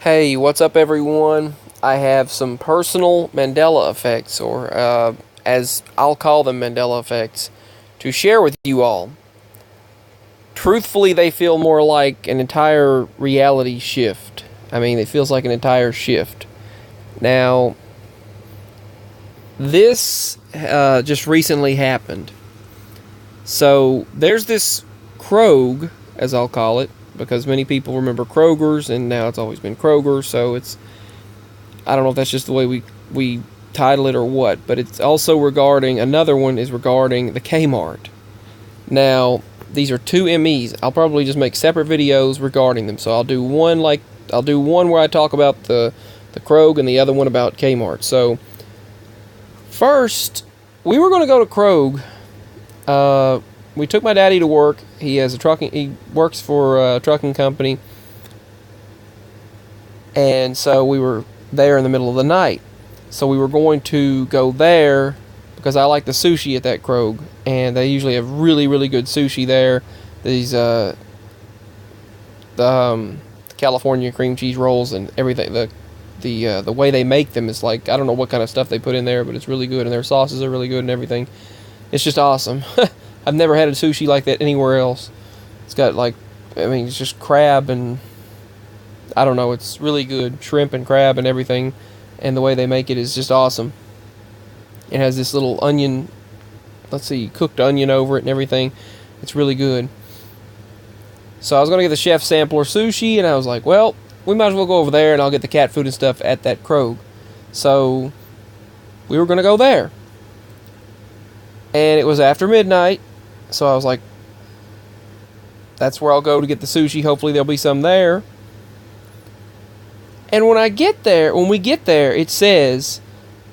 Hey, what's up, everyone? I have some personal Mandela effects, or as I'll call them, Mandela effects, to share with you all. Truthfully, they feel more like an entire reality shift. I mean, it feels like an entire shift. Now, this just recently happened. So, there's this Kroger, as I'll call it, because many people remember Kroger's, and now it's always been Kroger, so I don't know if that's just the way we title it or what, but it's also regarding, another one is regarding the K-Mart. Now, these are two MEs. I'll probably just make separate videos regarding them. So I'll do one where I talk about the Kroger and the other one about K-Mart. So first, we were going to go to Kroger. We took my daddy to work. He works for a trucking company. And so we were there in the middle of the night. So we were going to go there because I like the sushi at that Kroger, and they usually have really, really good sushi there. These the California cream cheese rolls and everything. The way they make them is like, I don't know what kind of stuff they put in there, but it's really good, and their sauces are really good and everything. It's just awesome. I've never had a sushi like that anywhere else. It's got it's just crab and I don't know, it's really good. Shrimp and crab and everything, and the way they make it is just awesome. It has this little onion, cooked onion over it and everything. It's really good. So I was going to get the chef sampler sushi, and I was like, well, we might as well go over there, and I'll get the cat food and stuff at that Kroger. So we were going to go there. And it was after midnight, so I was like, that's where I'll go to get the sushi. Hopefully there'll be some there. And when we get there, it says,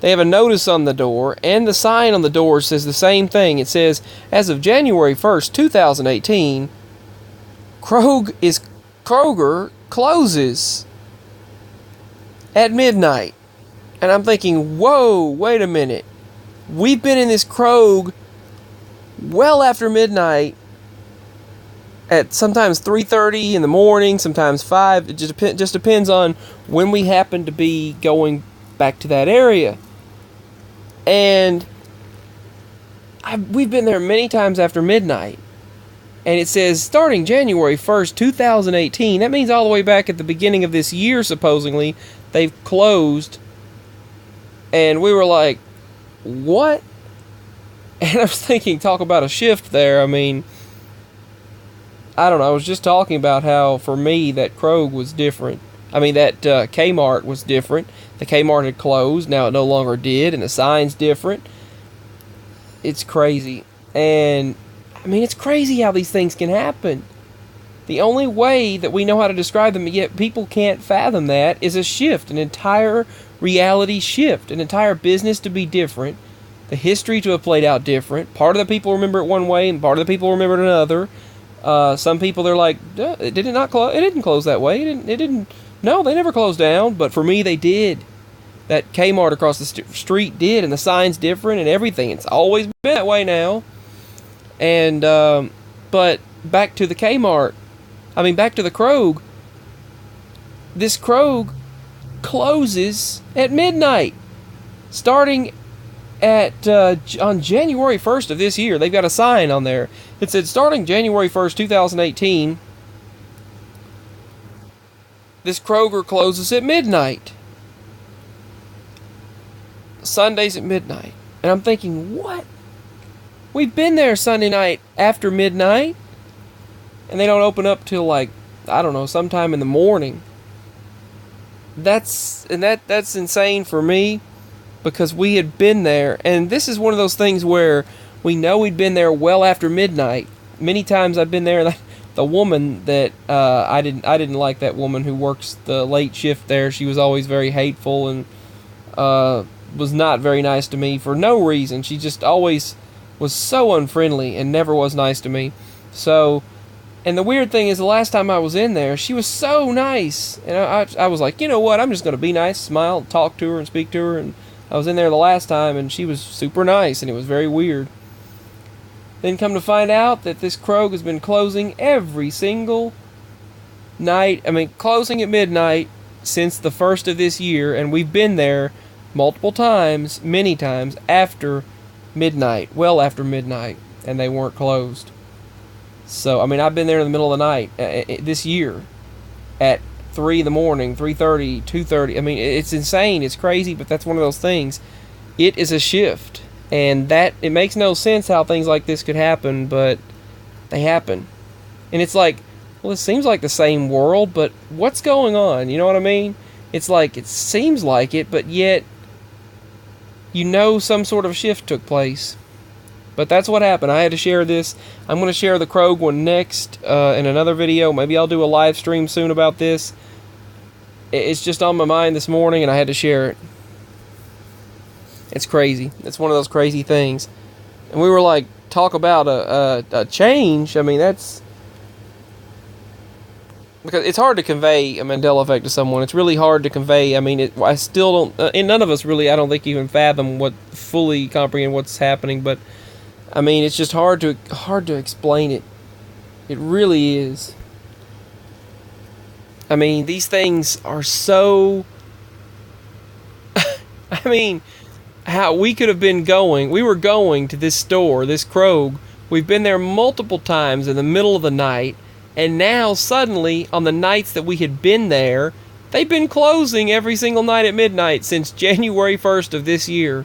they have a notice on the door, and the sign on the door says the same thing. It says, as of January 1st, 2018, Kroger closes at midnight. And I'm thinking, whoa, wait a minute. We've been in this Kroger well after midnight, at sometimes 3:30 in the morning, sometimes 5. It just depends on when we happen to be going back to that area. And we've been there many times after midnight. And it says, starting January 1st, 2018, that means all the way back at the beginning of this year, supposedly, they've closed. And we were like, what? And I was thinking, talk about a shift there. I mean, I don't know. I was just talking about how, for me, that Kroger was different. I mean, that K-Mart was different. The K-Mart had closed. Now it no longer did, and the sign's different. It's crazy. And, I mean, it's crazy how these things can happen. The only way that we know how to describe them, yet people can't fathom that, is a shift, an entire reality shift, an entire business to be different, the history to have played out different. Part of the people remember it one way, and part of the people remember it another. Some people, they're like, it didn't close that way. No, they never closed down. But for me, they did. That Kmart across the street did, and the sign's different and everything. It's always been that way now. And, but back to the back to the Kroger. This Kroger closes at midnight, starting at on January 1st of this year. They've got a sign on there. It said, starting January 1st, 2018, this Kroger closes at midnight. Sundays at midnight. And I'm thinking, what? We've been there Sunday night after midnight, and they don't open up till sometime in the morning. That's insane for me, because we had been there, and this is one of those things where we know we'd been there well after midnight. Many times I've been there. The woman that I didn't like, that woman who works the late shift there. She was always very hateful and was not very nice to me for no reason. She just always was so unfriendly and never was nice to me. So, and the weird thing is, the last time I was in there, she was so nice, and I was like, you know what? I'm just gonna be nice, smile, talk to her, and speak to her. And I was in there the last time, and she was super nice, and it was very weird. Then come to find out that this Kroger has been closing every single night. I mean, closing at midnight since the 1st of this year, and we've been there multiple times, many times, after midnight, well after midnight, and they weren't closed. So, I mean, I've been there in the middle of the night this year at 3 in the morning, 3:30, 2:30. I mean, it's insane, it's crazy, but that's one of those things. It is a shift, and that it makes no sense how things like this could happen, but they happen. And it's like, well, it seems like the same world, but what's going on? You know what I mean? It's like, it seems like it, but yet, you know, some sort of shift took place. But that's what happened. I had to share this. I'm going to share the Kroger one next in another video. Maybe I'll do a live stream soon about this. It's just on my mind this morning, and I had to share it. It's crazy. It's one of those crazy things. And we were like, talk about a change. I mean, that's... because it's hard to convey a Mandela Effect to someone. It's really hard to convey. I mean, I still don't... and none of us really, I don't think, even fathom fully comprehend what's happening. But, I mean, it's just hard to explain it. It really is. I mean, these things are so... I mean... how we could have been going, we were going to this store, this Kroger, we've been there multiple times in the middle of the night, and now suddenly, on the nights that we had been there, they've been closing every single night at midnight since January 1st of this year.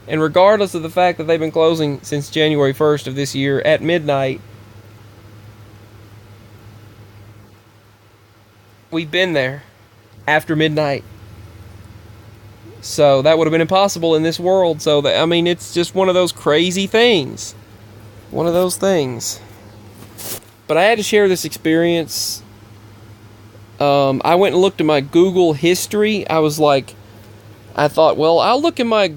And regardless of the fact that they've been closing since January 1st of this year at midnight, we've been there after midnight. So that would have been impossible in this world. So, I mean, it's just one of those crazy things. One of those things. But I had to share this experience. I went and looked at my Google history. I thought, well, I'll look at my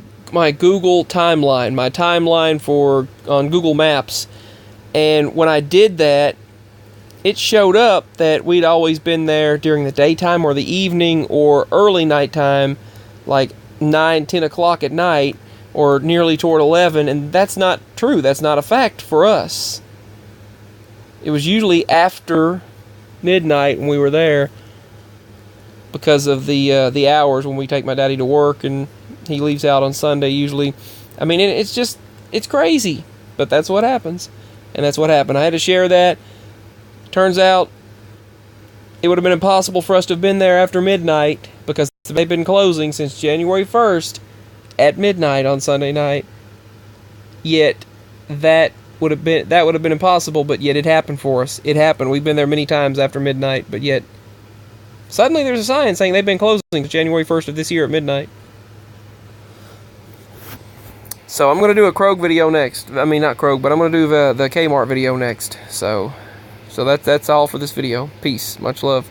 Google timeline. My timeline on Google Maps. And when I did that, it showed up that we'd always been there during the daytime or the evening or early nighttime, like 9, 10 o'clock at night, or nearly toward 11, and that's not true. That's not a fact for us. It was usually after midnight when we were there, because of the hours when we take my daddy to work, and he leaves out on Sunday usually. I mean, it's crazy, but that's what happens, and that's what happened. I had to share that. Turns out, it would have been impossible for us to have been there after midnight, because they've been closing since January 1st at midnight on Sunday night. Yet that would have been impossible, but yet it happened for us. It happened. We've been there many times after midnight, but yet suddenly there's a sign saying they've been closing since January 1st of this year at midnight. So I'm going to do a Kroger video next. I mean, not Kroger, but I'm going to do the K-Mart video next. So that's all for this video. Peace. Much love.